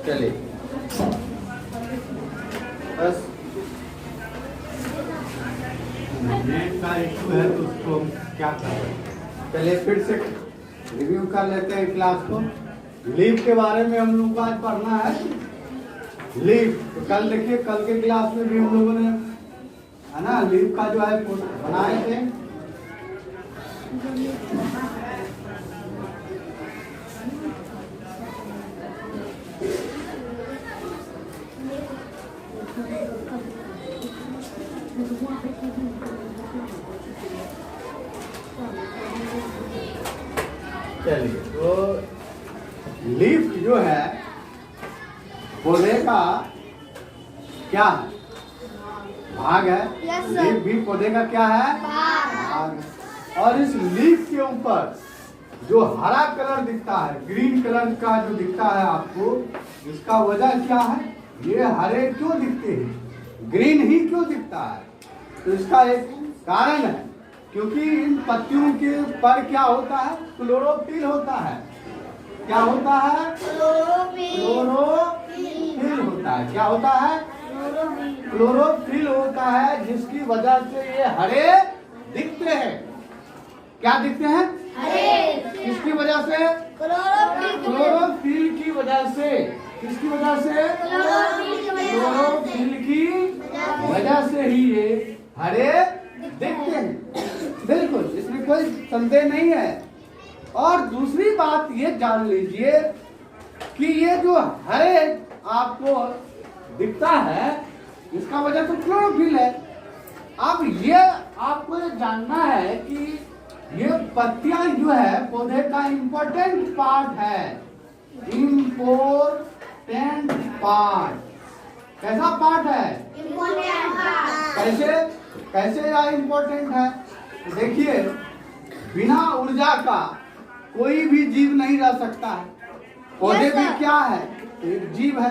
चलिए बस नेट का इशू है तो उसको क्या करें। चलिए फिर से रिव्यू कर लेते हैं क्लास को। लीव के बारे में हम लोग को आज पढ़ना है। लीव तो कल देखिए, कल के क्लास में भी हम लोगों ने है ना लीव का जो है बनाए थे। चलिए तो लीफ जो है पौधे का क्या है? भाग है। Yes, sir. लीफ भी पौधे का क्या है? भाग है। और इस लीफ के ऊपर जो हरा कलर दिखता है, ग्रीन कलर का जो दिखता है आपको, इसका वजह क्या है? ये हरे क्यों दिखते हैं, ग्रीन ही क्यों दिखता है? तो इसका एक कारण है, क्योंकि इन पत्तियों के पर क्या होता है? क्लोरोफिल होता है। क्या होता है? क्लोरोफिल होता है। क्या होता है? क्लोरोफिल होता है, जिसकी वजह से ये हरे दिखते हैं। क्या दिखते हैं? हरे। किसकी वजह से? क्लोरोफिल की वजह से। किसकी वजह से? क्लोरोफिल की वजह से ही ये हरे दिखते हैं। बिल्कुल, इसमें कोई संदेह नहीं है। और दूसरी बात ये जान लीजिए कि ये जो हरे आपको दिखता है, इसका वजह तो क्लोरोफिल है। अब ये आपको ये जानना है कि ये पत्तियां जो है पौधे का इम्पोर्टेंट पार्ट है। Important part. कैसा पार्ट है? कैसे कैसे या इम्पोर्टेंट है? तो देखिए, बिना ऊर्जा का कोई भी जीव नहीं रह सकता है। पौधे भी क्या है? एक जीव है।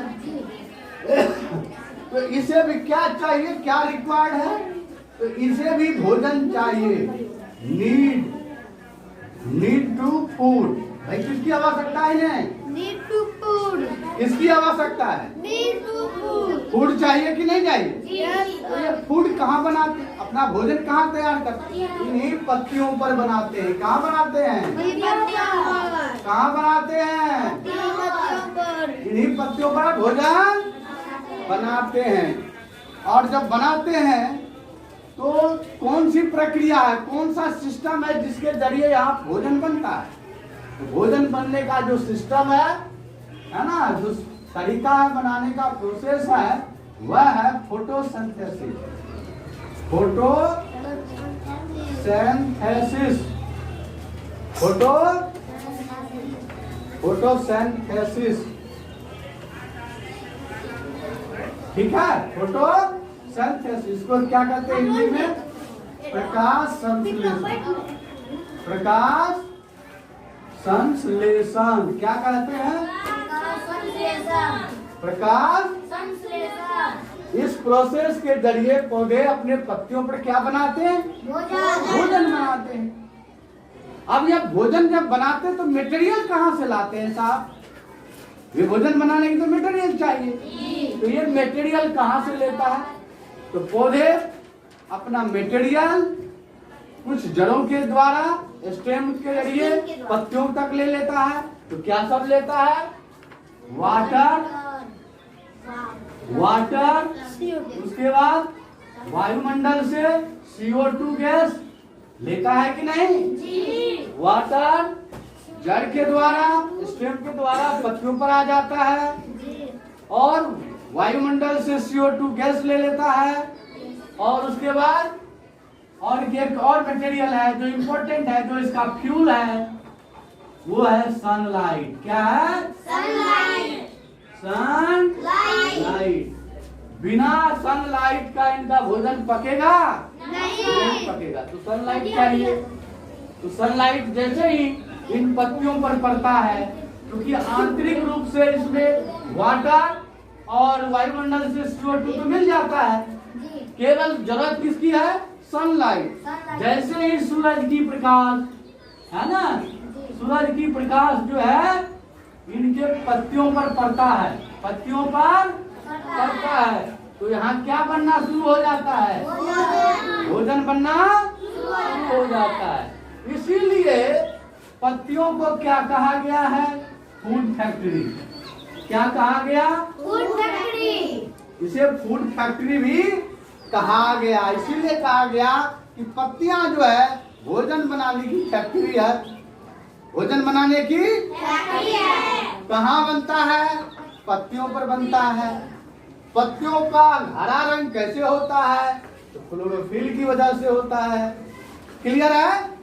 तो इसे भी क्या चाहिए? क्या रिक्वायर्ड है? तो इसे भी भोजन चाहिए। Need to food. भाई किसकी आवश्यकता है इन्हें? किसकी आवश्यकता है? फूड चाहिए कि नहीं चाहिए? तो ये फूड कहाँ बनाते हैं? अपना भोजन कहाँ तैयार करते हैं? इन्हीं पत्तियों पर बनाते हैं। कहाँ बनाते हैं? कहाँ बनाते हैं? इन्हीं पत्तियों पर भोजन बनाते हैं। और जब बनाते हैं तो कौन सी प्रक्रिया है, कौन सा सिस्टम है जिसके जरिए यहाँ भोजन बनता है? तो भोजन बनने का जो सिस्टम है ना, जो तरीका है बनाने का, प्रोसेस है, वह है फोटोसिंथेसिस। फोटोसिंथेसिस। ठीक है, फोटोसिंथेसिस को क्या कहते हैं हिंदी में? प्रकाश संश्लेषण। प्रकाश संश्लेषण क्या कहते हैं? प्रकाश संश्लेषण। इस प्रोसेस के जरिए पौधे अपने पत्तियों पर क्या बनाते हैं? भोजन बनाते हैं। अब ये भोजन जब बनाते हैं तो मटेरियल कहाँ से लाते हैं साहब? ये भोजन बनाने की तो मटेरियल चाहिए। तो ये मटेरियल कहाँ से लेता है? तो पौधे अपना मटेरियल कुछ जड़ों के द्वारा, स्टेम के जरिए पत्तियों तक ले लेता है। तो क्या सब लेता है? वाटर, उसके बाद वायुमंडल से CO2 गैस लेता है कि नहीं? वाटर जड़ के द्वारा, स्टेम के द्वारा पत्तियों पर आ जाता है और वायुमंडल से CO2 गैस ले लेता है। और उसके बाद और एक और मटेरियल है जो इम्पोर्टेंट है, जो इसका फ्यूल है, वो है सनलाइट। क्या है? सनलाइट। बिना सनलाइट का इनका भोजन पकेगा? नहीं पकेगा। तो सनलाइट चाहिए। तो सनलाइट जैसे ही इन पत्तियों पर पड़ता है, क्योंकि आंतरिक रूप से इसमें वाटर और वायुमंडल से CO2 तो मिल जाता है, केवल जरूरत किसकी है? सनलाइट। जैसे ही सूरज की प्रकाश है ना, सूरज की प्रकाश जो है इनके पत्तियों पर पड़ता है, पत्तियों पर पड़ता है, तो यहाँ क्या बनना शुरू हो जाता है? भोजन बनना शुरू हो जाता है। इसीलिए पत्तियों को क्या कहा गया है? Food factory. क्या कहा गया? Food factory. इसे फूड फैक्ट्री भी कहा गया। इसीलिए कहा गया कि पत्तियां जो है भोजन बनाने की फैक्ट्री है। भोजन बनाने की फैक्ट्री है। कहाँ बनता है? पत्तियों पर बनता है। पत्तियों का हरा रंग कैसे होता है? तो क्लोरोफिल की वजह से होता है। क्लियर है?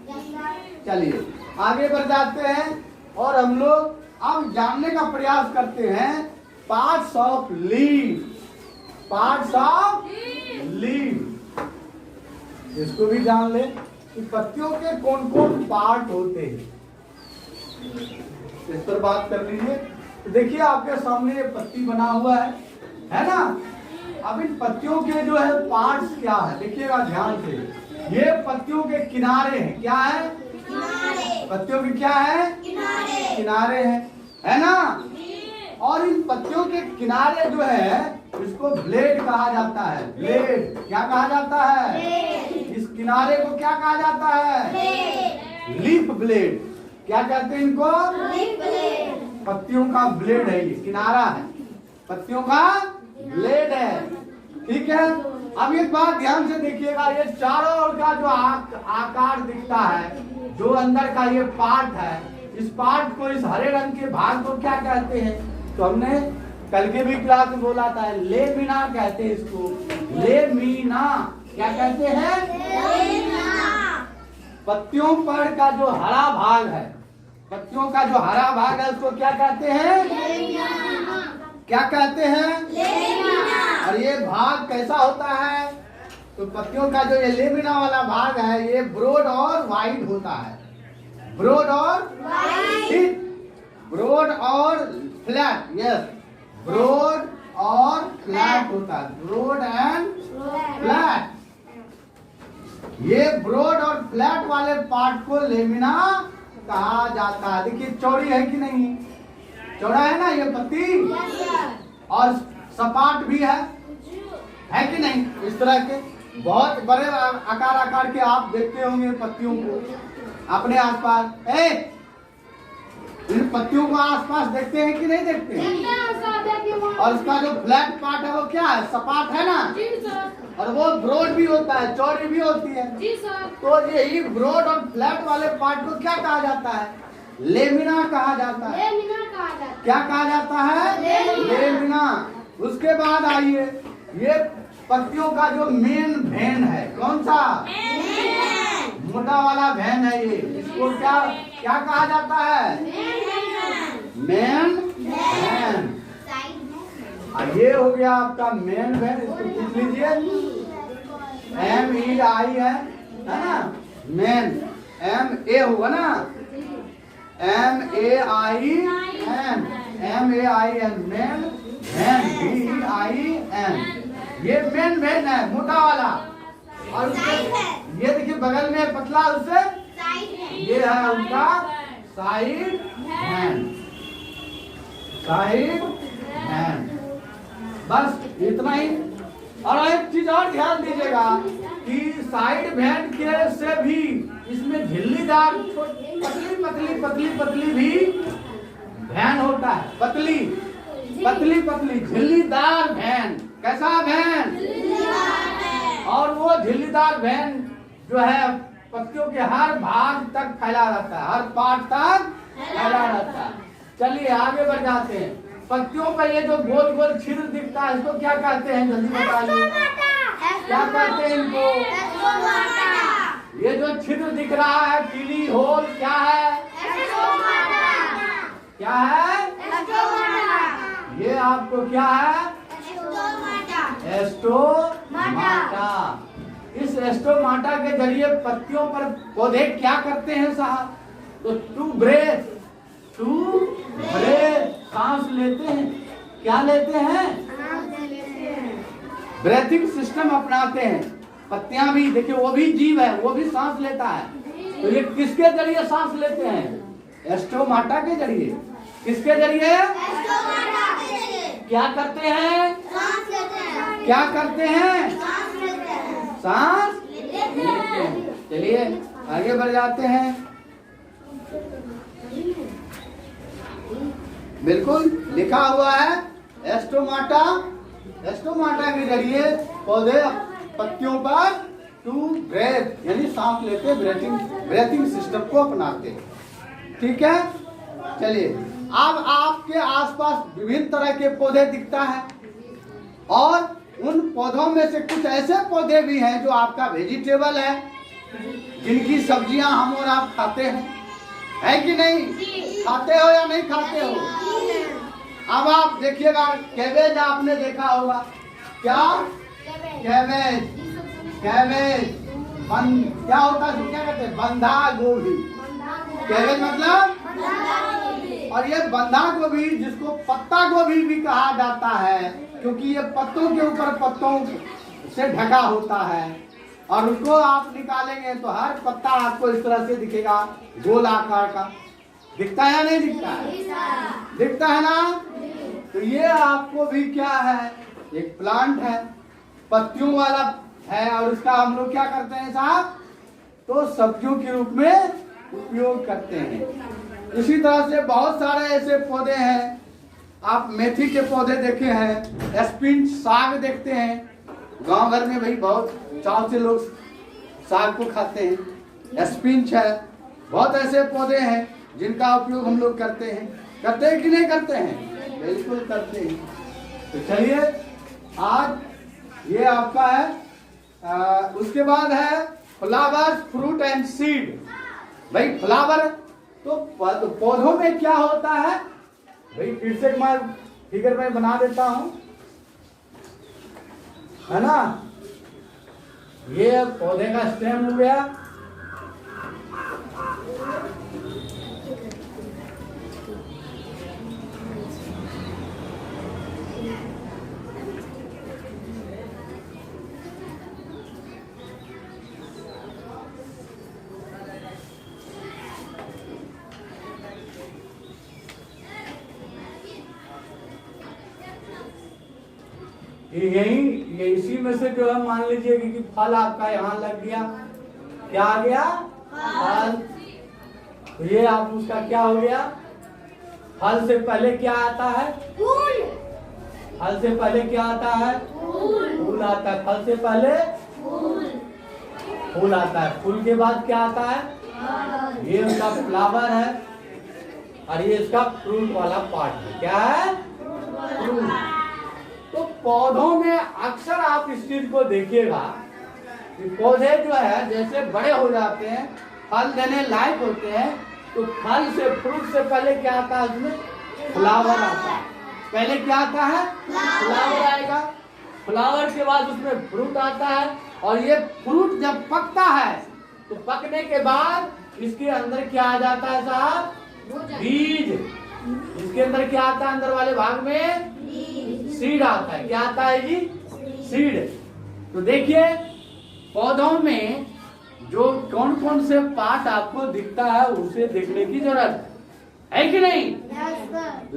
चलिए आगे बढ़ जाते हैं और हम लोग अब जानने का प्रयास करते हैं parts of leaf. Parts of leaf, इसको भी जान ले कि पत्तियों के कौन कौन पार्ट होते हैं। इस पर बात कर लीजिए। तो देखिए आपके सामने ये पत्ती बना हुआ है ना? अब इन पत्तियों के जो है पार्ट्स क्या है देखिएगा ध्यान से। ये पत्तियों के किनारे हैं। क्या है? किनारे। पत्तियों के क्या है? किनारे। किनारे हैं, है ना? और इन पत्तियों के किनारे जो है इसको ब्लेड कहा जाता है। ब्लेड क्या कहा जाता है? इस किनारे को क्या कहा जाता है? Leaf blade. क्या कहते हैं इनको? Leaf blade. पत्तियों का ब्लेड है, ये किनारा है, पत्तियों का ब्लेड है। ठीक है। अब एक बात ध्यान से देखिएगा, ये चारों ओर का जो आकार दिखता है, जो अंदर का ये पार्ट है, इस पार्ट को, इस हरे रंग के भाग को क्या कहते हैं? तो हमने कल के भी क्लास में बोला था, लेमिना कहते हैं इसको। लेमिना क्या कहते हैं? पत्तियों पर का जो हरा भाग है, पत्तियों का जो हरा भाग है उसको क्या कहते हैं? क्या कहते हैं? और ये भाग कैसा होता है? तो पत्तियों का जो ये लेमिना वाला भाग है ये ब्रॉड और वाइड होता है। ब्रॉड और ठीक, ब्रॉड और फ्लैट। यस, ब्रॉड और फ्लैट होता है। Broad and flat. ये ब्रॉड और फ्लैट वाले पार्ट को लेमिना कहा जाता है। देखिए चौड़ी है कि नहीं? चौड़ा है ना ये पत्ती? और सपाट भी है कि नहीं? इस तरह के बहुत बड़े आकार के आप देखते होंगे पत्तियों को अपने आसपास। इन पत्तियों को आसपास देखते हैं कि नहीं देखते हैं? और इसका जो फ्लैट पार्ट है वो क्या है? सपाट है ना? और वो ब्रॉड भी होता है, चौड़ी भी होती है। तो यही ब्रॉड और फ्लैट वाले पार्ट को क्या कहा जाता है? लेमिना कहा जाता है। क्या कहा जाता है? लेमिना। उसके बाद आइए, ये पत्तियों का जो मेन वेन है, कौन सा? मोटा वाला वेन है ये। इसको क्या क्या कहा जाता है? Main vein. ये हो गया आपका मेन वेन। इसको पूछ लीजिए, MEI है ना? मेन, MA होगा ना? MAIN, MEIN, main vein, VEIN। ये मेन वेन है, मोटा वाला। और ये देखिए बगल में पतला, उससे ये है उनका साइड हैंड। साइड हैंड, बस इतना ही। और एक चीज और ध्यान दीजिएगा कि साइड बैंड के से भी इसमें झिल्लीदार पतली पतली पतली पतली भी वैन होता है। पतली पतली पतली झिल्लीदार वैन। कैसा वैन? और वो झिल्लीदार वैन जो है पत्तियों के हर भाग तक फैला रहता है, हर पार्ट तक फैला रहता है। चलिए आगे बढ़ जाते हैं। पत्तियों पर ये जो गोल गोल छिद्र दिखता है इसको क्या कहते हैं? जल्दी बताइए, क्या कहते हैं इनको? ये जो छिद्र दिख रहा है, पीली होल, क्या है? क्या है? ये आपको क्या है? एस्टोमाटा। इस एस्टोमाटा के जरिए पत्तियों पर पौधे क्या करते हैं साहब? तो टू ब्रेथ सांस लेते हैं। क्या लेते हैं? ब्रेथिंग सिस्टम अपनाते हैं। पत्तियां भी देखिए, वो भी जीव है, वो भी सांस लेता है। तो ये किसके जरिए सांस लेते हैं? एस्टोमाटा के जरिए। किसके जरिए? स्टोमाटा के जरिए क्या करते हैं? सांस लेते हैं। क्या करते हैं? सांस लेते हैं। सांस लेते लेते हैं। हैं। चलिए आगे बढ़ जाते हैं। बिल्कुल लिखा हुआ है स्टोमाटा। स्टोमाटा के जरिए पौधे पत्तियों पर टू ब्रेथ यानी सांस लेते ब्रेथिंग सिस्टम को अपनाते हैं। ठीक है, चलिए अब आपके आसपास विभिन्न तरह के पौधे दिखता है और उन पौधों में से कुछ ऐसे पौधे भी हैं जो आपका वेजिटेबल है, जिनकी सब्जियां हम और आप खाते हैं, है कि नहीं? खाते हो या नहीं खाते हो? अब आप देखिएगा कैबेज आपने देखा होगा। क्या? कैबेज। कैबेज क्या होता है? क्या कहते हैं? बंधा गोभी। कैबेज मतलब, और ये बंधा गोभी जिसको पत्ता गोभी भी कहा जाता है, क्योंकि ये पत्तों के ऊपर पत्तों से ढका होता है और उसको आप निकालेंगे तो हर पत्ता आपको इस तरह से दिखेगा, गोल आकार का। दिखता है या नहीं दिखता है? दिखता है ना? तो ये आपको भी क्या है? एक प्लांट है, पत्तियों वाला है और उसका हम लोग क्या करते हैं साहब? तो सब्जियों के रूप में उपयोग करते हैं। इसी तरह से बहुत सारे ऐसे पौधे हैं। आप मेथी के पौधे देखे हैं, स्पिनच साग देखते हैं। गांव घर में भाई बहुत चाव से लोग साग को खाते हैं। स्पिनच है, बहुत ऐसे पौधे हैं जिनका उपयोग हम लोग करते हैं। करते हैं कि नहीं करते हैं? बिल्कुल करते हैं। तो चलिए आज ये आपका है। उसके बाद है फ्लावर्स, फ्रूट एंड सीड। भाई फ्लावर तो पौधों में क्या होता है भाई? फिर से मैं फिगर में बना देता हूं, है ना? ये पौधे का स्टेम हो गया, यही इसी में से जो है मान लीजिए कि फल आपका यहाँ लग गया। क्या आ गया? फल। तो ये आप उसका क्या हो गया? फल से पहले क्या आता है? फूल। फल से पहले क्या आता है? फूल आता है। फल से पहले फूल आता है। फूल के बाद क्या आता है? ये उसका फ्लावर है और ये इसका फ्रूट वाला पार्ट है। क्या है? फ्रूट। तो पौधों में अक्सर आप इस चीज को देखिएगा कि पौधे जो है जैसे बड़े हो जाते हैं, फल देने लायक होते हैं, तो फल से फ्रूट से पहले क्या आता है? उसमें फ्लावर आता है। पहले क्या आता है? फ्लावर आएगा। फ्लावर के बाद उसमें फ्रूट आता है और ये फ्रूट जब पकता है तो पकने के बाद इसके अंदर क्या आ जाता है साहब? बीज। इसके अंदर क्या आता है? अंदर वाले भाग में सीड आता है। क्या आता है जी? सीड। तो देखिए पौधों में जो कौन कौन से पार्ट आपको दिखता है उसे देखने की जरूरत है कि नहीं?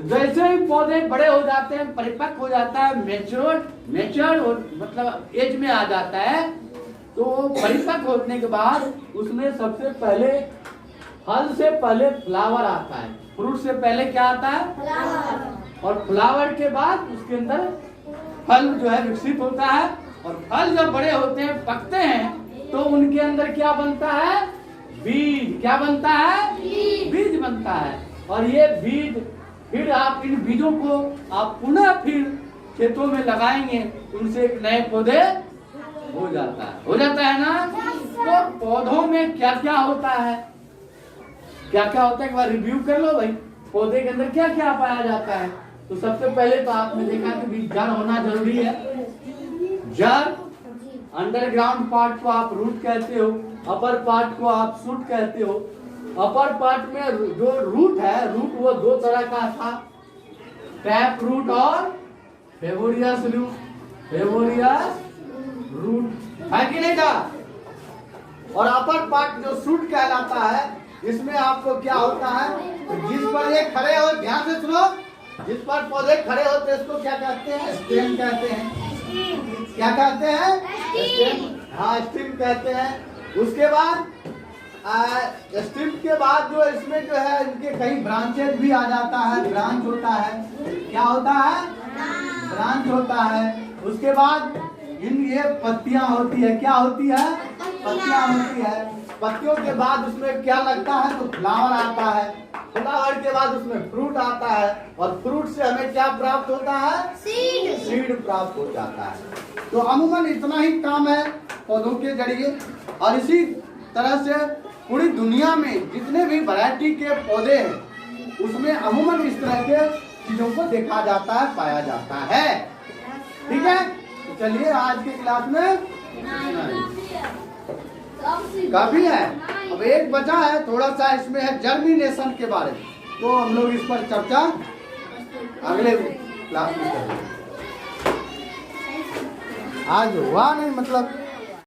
जैसे ही पौधे बड़े हो जाते हैं, परिपक्व हो जाता है, मेच्योर मतलब एज में आ जाता है, तो परिपक्व होने के बाद उसमें सबसे पहले फल से पहले फ्लावर आता है। फ्रूट से पहले क्या आता है? फ्लावर। और फ्लावर के बाद उसके अंदर फल जो है विकसित होता है और फल जब बड़े होते हैं, पकते हैं, तो उनके अंदर क्या बनता है? बीज। क्या बनता है? बीज बनता है। और ये बीज फिर आप इन बीजों को आप पुनः फिर खेतों में लगाएंगे, उनसे एक नए पौधे हो जाता है ना? तो पौधों में क्या क्या होता है? क्या क्या होता है एक बार रिव्यू कर लो भाई। पौधे के अंदर क्या क्या पाया जाता है? तो सबसे पहले तो आपने देखा कि जड़ होना जरूरी है। जड़, अंडरग्राउंड पार्ट को आप रूट कहते हो, अपर पार्ट को आप शूट कहते हो। अपर पार्ट में जो रूट है, रूट वो दो तरह का था, टैप रूट और फेवोरियस रूट, है कि नहीं था? और अपर पार्ट जो शूट कहलाता है इसमें आपको क्या होता है, तो जिस पर ये खड़े हो, ध्यान से सुनो, जिस पर पौधे खड़े होते हैं उसको क्या कहते हैं, स्टेम कहते हैं। क्या कहते हैं, स्टेम। हाँ, स्टेम कहते हैं। उसके बाद स्टेम के बाद जो इसमें जो है इनके कई ब्रांचेज भी आ जाता है, ब्रांच होता है। क्या होता है, ब्रांच होता है। उसके बाद ये पत्तियां होती है। क्या होती है, पत्तियां होती है। पत्तियों के बाद उसमें क्या लगता है, तो फ्लावर आता है। फ्लावर के बाद उसमें फ्रूट आता है, और फ्रूट से हमें क्या प्राप्त होता है, सीड प्राप्त हो जाता है। तो अमूमन इतना ही काम है पौधों के जरिए। और इसी तरह से पूरी दुनिया में जितने भी वैरायटी के पौधे हैं उसमें अमूमन इस तरह के चीजों को देखा जाता है, पाया जाता है। ठीक है, तो चलिए आज की क्लास में काफी है। अब एक बचा है, थोड़ा सा इसमें है जर्मिनेशन के बारे में, तो हम लोग इस पर चर्चा अगले क्लास में करेंगे। आज हुआ नहीं, मतलब